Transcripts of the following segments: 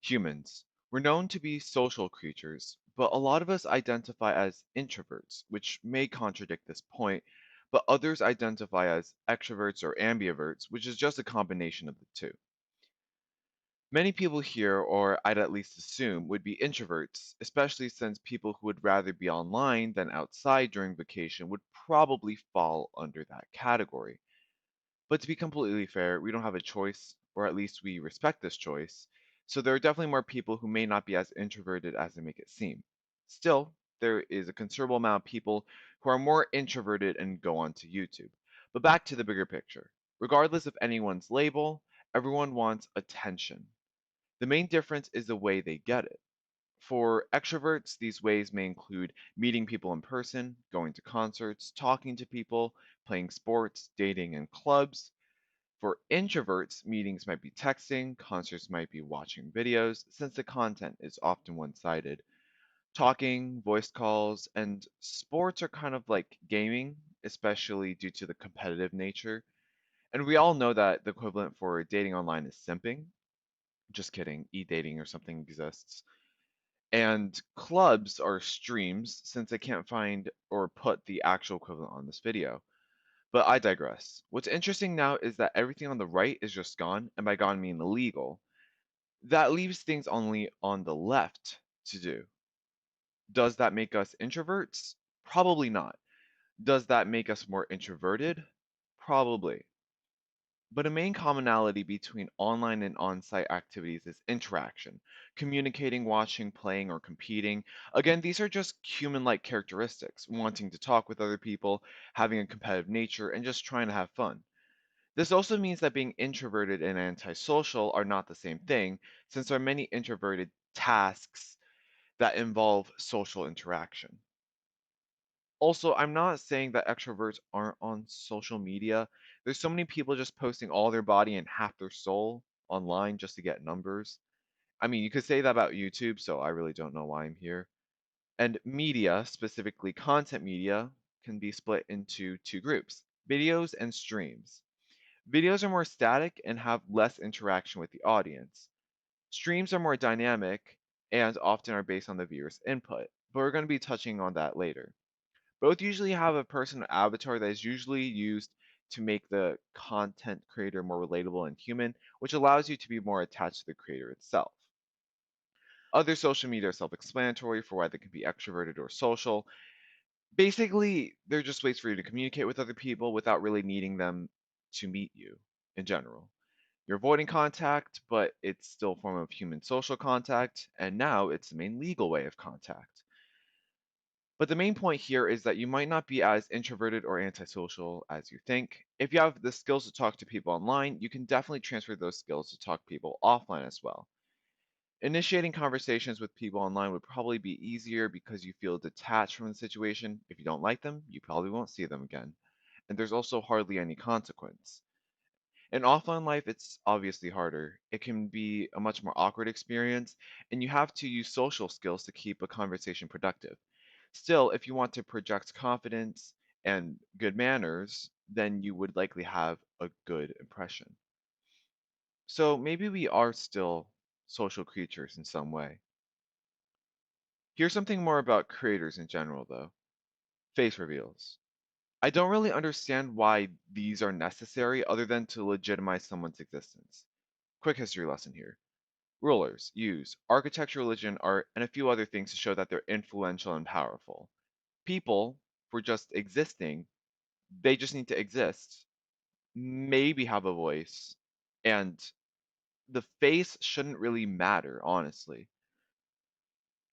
Humans. We're known to be social creatures, but a lot of us identify as introverts, which may contradict this point, but others identify as extroverts or ambiverts, which is just a combination of the two. Many people here, or I'd at least assume, would be introverts, especially since people who would rather be online than outside during vacation would probably fall under that category. But to be completely fair, we don't have a choice, or at least we respect this choice. So there are definitely more people who may not be as introverted as they make it seem. Still, there is a considerable amount of people who are more introverted and go onto YouTube. But back to the bigger picture. Regardless of anyone's label, everyone wants attention. The main difference is the way they get it. For extroverts, these ways may include meeting people in person, going to concerts, talking to people, playing sports, dating in clubs. For introverts, meetings might be texting, concerts might be watching videos, since the content is often one sided. Talking, voice calls, and sports are kind of like gaming, especially due to the competitive nature. And we all know that the equivalent for dating online is simping. Just kidding, e dating or something exists. And clubs are streams, since I can't find or put the actual equivalent on this video. But I digress. What's interesting now is that everything on the right is just gone, and by gone I mean illegal. That leaves things only on the left to do. Does that make us introverts? Probably not. Does that make us more introverted? Probably. But a main commonality between online and on-site activities is interaction, communicating, watching, playing, or competing. Again, these are just human-like characteristics, wanting to talk with other people, having a competitive nature, and just trying to have fun. This also means that being introverted and antisocial are not the same thing, since there are many introverted tasks that involve social interaction. Also, I'm not saying that extroverts aren't on social media. There's so many people just posting all their body and half their soul online just to get numbers. I mean, you could say that about YouTube, so I really don't know why I'm here. And media, specifically content media, can be split into two groups: videos and streams. Videos are more static and have less interaction with the audience. Streams are more dynamic and often are based on the viewer's input, but we're going to be touching on that later. Both usually have a personal avatar that is usually used to make the content creator more relatable and human, which allows you to be more attached to the creator itself. Other social media are self explanatory for why they can be extroverted or social. Basically, they're just ways for you to communicate with other people without really needing them to meet you in general. You're avoiding contact, but it's still a form of human social contact, and now it's the main legal way of contact. But the main point here is that you might not be as introverted or antisocial as you think. If you have the skills to talk to people online, you can definitely transfer those skills to talk to people offline as well. Initiating conversations with people online would probably be easier because you feel detached from the situation. If you don't like them, you probably won't see them again. And there's also hardly any consequence. In offline life, it's obviously harder. It can be a much more awkward experience, and you have to use social skills to keep a conversation productive. Still, if you want to project confidence and good manners, then you would likely have a good impression. So maybe we are still social creatures in some way. Here's something more about creators in general, though: face reveals. I don't really understand why these are necessary other than to legitimize someone's existence. Quick history lesson here. Rulers use architecture, religion, art, and a few other things to show that they're influential and powerful. People, for just existing, they just need to exist, maybe have a voice, and the face shouldn't really matter, honestly.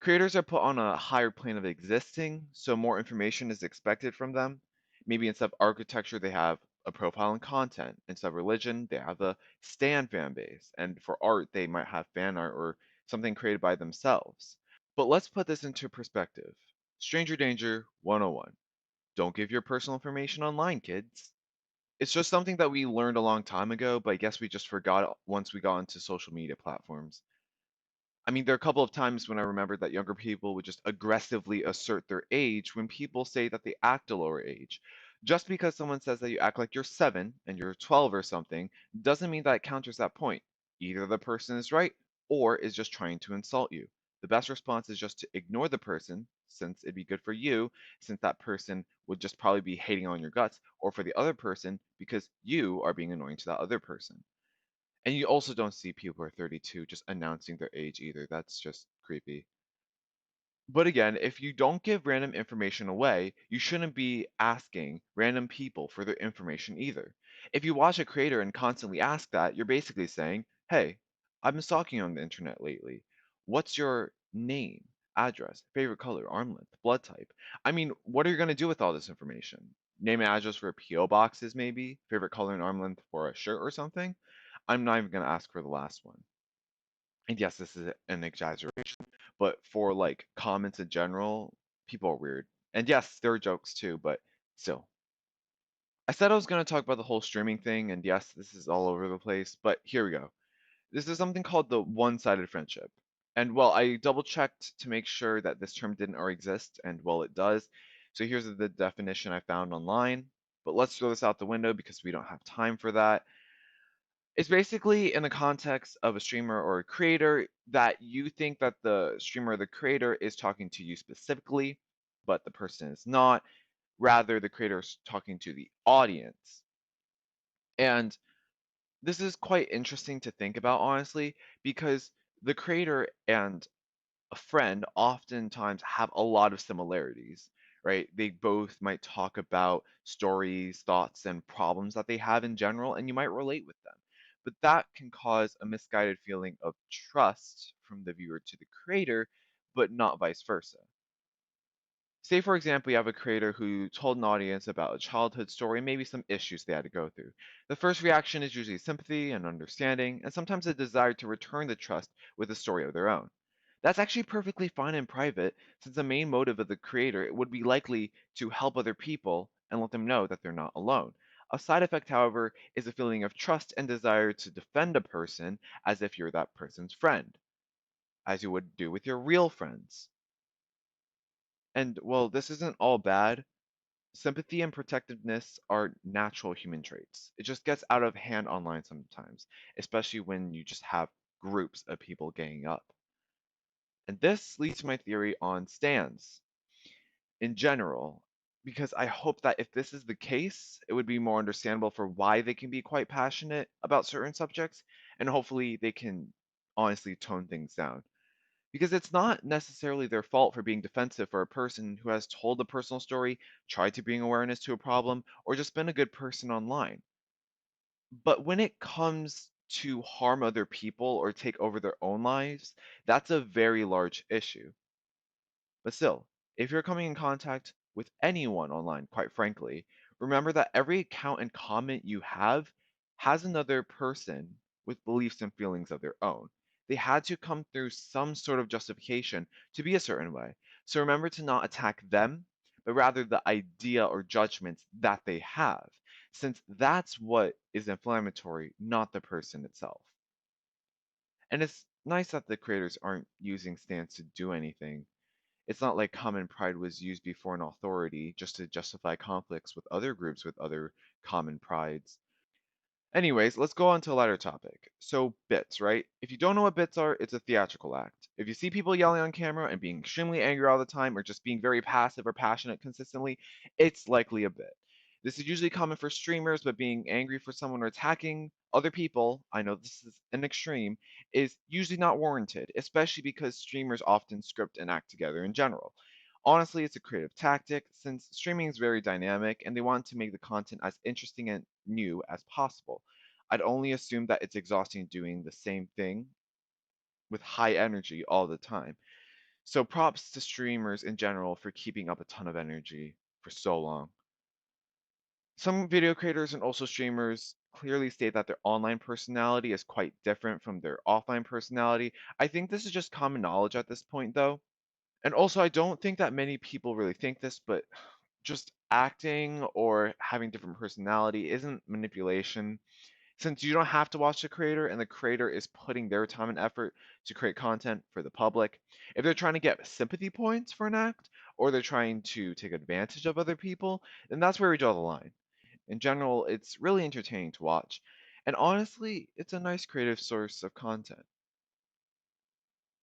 Creators are put on a higher plane of existing, so more information is expected from them. Maybe instead of architecture, they have a profile and content. Instead of religion, they have a stan fan base. And for art, they might have fan art or something created by themselves. But let's put this into perspective. Stranger Danger 101. Don't give your personal information online, kids. It's just something that we learned a long time ago, but I guess we just forgot once we got into social media platforms. I mean, there are a couple of times when I remember that younger people would just aggressively assert their age when people say that they act a lower age. Just because someone says that you act like you're 7 and you're 12 or something doesn't mean that it counters that point. Either the person is right or is just trying to insult you. The best response is just to ignore the person, since it'd be good for you, since that person would just probably be hating on your guts, or for the other person because you are being annoying to that other person. And you also don't see people who are 32 just announcing their age either. That's just creepy. But again, if you don't give random information away, you shouldn't be asking random people for their information either. If you watch a creator and constantly ask that, you're basically saying, hey, I've been stalking you on the internet lately. What's your name, address, favorite color, arm length, blood type? I mean, what are you going to do with all this information? Name and address for P.O. boxes, maybe? Favorite color and arm length for a shirt or something? I'm not even going to ask for the last one. And yes, this is an exaggeration, but for like comments in general, people are weird. And yes, there are jokes too, but still. I said I was going to talk about the whole streaming thing, and yes, this is all over the place, but here we go. This is something called the one-sided friendship. And well, I double checked to make sure that this term didn't already exist, and well, it does. So here's the definition I found online, but let's throw this out the window because we don't have time for that. It's basically in the context of a streamer or a creator that you think that the streamer or the creator is talking to you specifically, but the person is not. Rather, the creator is talking to the audience. And this is quite interesting to think about, honestly, because the creator and a friend oftentimes have a lot of similarities, right? They both might talk about stories, thoughts, and problems that they have in general, and you might relate with them. But that can cause a misguided feeling of trust from the viewer to the creator, but not vice versa. Say, for example, you have a creator who told an audience about a childhood story and maybe some issues they had to go through. The first reaction is usually sympathy and understanding, and sometimes a desire to return the trust with a story of their own. That's actually perfectly fine in private, since the main motive of the creator would be likely to help other people and let them know that they're not alone. A side effect, however, is a feeling of trust and desire to defend a person as if you're that person's friend, as you would do with your real friends. And well, this isn't all bad. Sympathy and protectiveness are natural human traits. It just gets out of hand online sometimes, especially when you just have groups of people ganging up. And this leads to my theory on stands in general, because I hope that if this is the case, it would be more understandable for why they can be quite passionate about certain subjects, and hopefully they can honestly tone things down. Because it's not necessarily their fault for being defensive for a person who has told a personal story, tried to bring awareness to a problem, or just been a good person online. But when it comes to harm other people or take over their own lives, that's a very large issue. But still, if you're coming in contact with anyone online, quite frankly, remember that every account and comment you have has another person with beliefs and feelings of their own. They had to come through some sort of justification to be a certain way. So remember to not attack them, but rather the idea or judgments that they have, since that's what is inflammatory, not the person itself. And it's nice that the creators aren't using stance to do anything. It's not like common pride was used before an authority just to justify conflicts with other groups with other common prides. Anyways, let's go on to a lighter topic. So, bits, right? If you don't know what bits are, it's a theatrical act. If you see people yelling on camera and being extremely angry all the time or just being very passive or passionate consistently, it's likely a bit. This is usually common for streamers, but being angry for someone or attacking other people, I know this is an extreme, is usually not warranted, especially because streamers often script and act together in general. Honestly, it's a creative tactic since streaming is very dynamic and they want to make the content as interesting and new as possible. I'd only assume that it's exhausting doing the same thing with high energy all the time. So props to streamers in general for keeping up a ton of energy for so long. Some video creators and also streamers clearly state that their online personality is quite different from their offline personality. I think this is just common knowledge at this point, though. And also, I don't think that many people really think this, but just acting or having different personality isn't manipulation. Since you don't have to watch the creator and the creator is putting their time and effort to create content for the public. If they're trying to get sympathy points for an act or they're trying to take advantage of other people, then that's where we draw the line. In general, it's really entertaining to watch. And honestly, it's a nice creative source of content.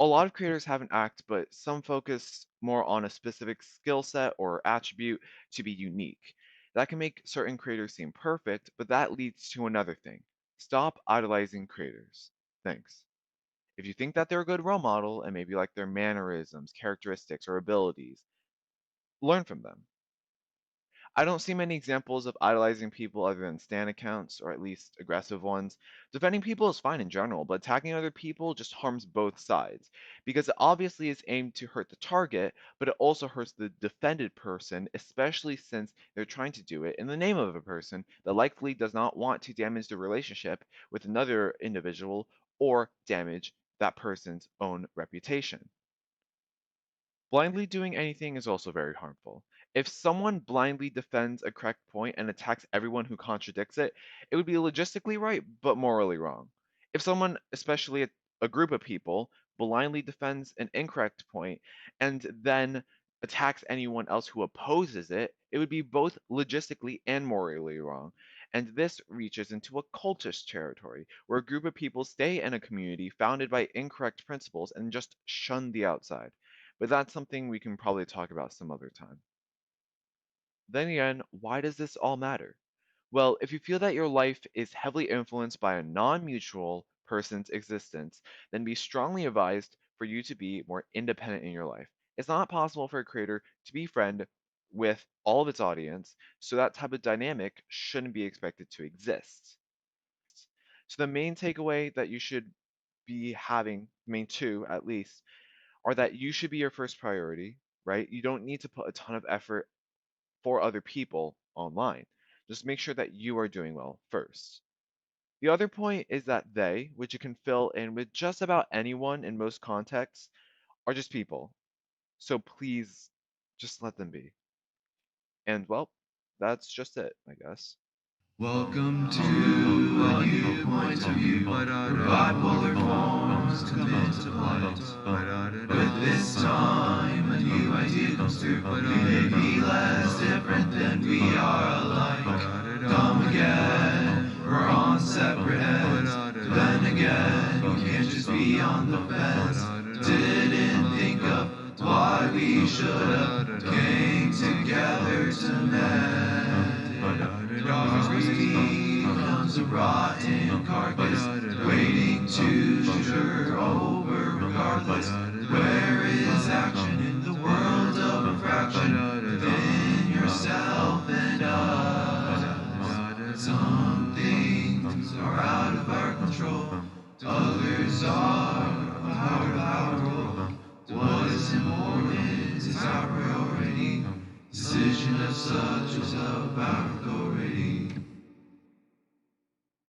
A lot of creators have an act, but some focus more on a specific skill set or attribute to be unique. That can make certain creators seem perfect, but that leads to another thing. Stop idolizing creators. Thanks. If you think that they're a good role model and maybe like their mannerisms, characteristics, or abilities, learn from them. I don't see many examples of idolizing people other than stan accounts, or at least aggressive ones. Defending people is fine in general, but attacking other people just harms both sides, because it obviously is aimed to hurt the target, but it also hurts the defended person, especially since they're trying to do it in the name of a person that likely does not want to damage the relationship with another individual or damage that person's own reputation. Blindly doing anything is also very harmful. If someone blindly defends a correct point and attacks everyone who contradicts it, it would be logistically right, but morally wrong. If someone, especially a group of people, blindly defends an incorrect point and then attacks anyone else who opposes it, it would be both logistically and morally wrong. And this reaches into a cultist territory, where a group of people stay in a community founded by incorrect principles and just shun the outside. But that's something we can probably talk about some other time. Then again, why does this all matter? Well, if you feel that your life is heavily influenced by a non mutual person's existence, then be strongly advised for you to be more independent in your life. It's not possible for a creator to be friend with all of its audience, so that type of dynamic shouldn't be expected to exist. So the main takeaway that you should be having, main two at least, are that you should be your first priority, right? You don't need to put a ton of effort for other people online. Just make sure that you are doing well first. The other point is that they, which you can fill in with just about anyone in most contexts, are just people. So please just let them be. And well, that's just it, I guess. Welcome to a new point of view, where bipolar forms come into light. With this time, a new idea comes through. We may be less different than we are alike. Come again, we're on separate ends. Then again, you can't just be on the fence. Didn't think of why we should have came together to mend. Whiskey becomes a rotten carcass, waiting to stir over regardless. Where is action in the world of infraction within yourself and us? Some things are out of our control, others are out of our role. What is important is our priority. Decision of such is of our authority.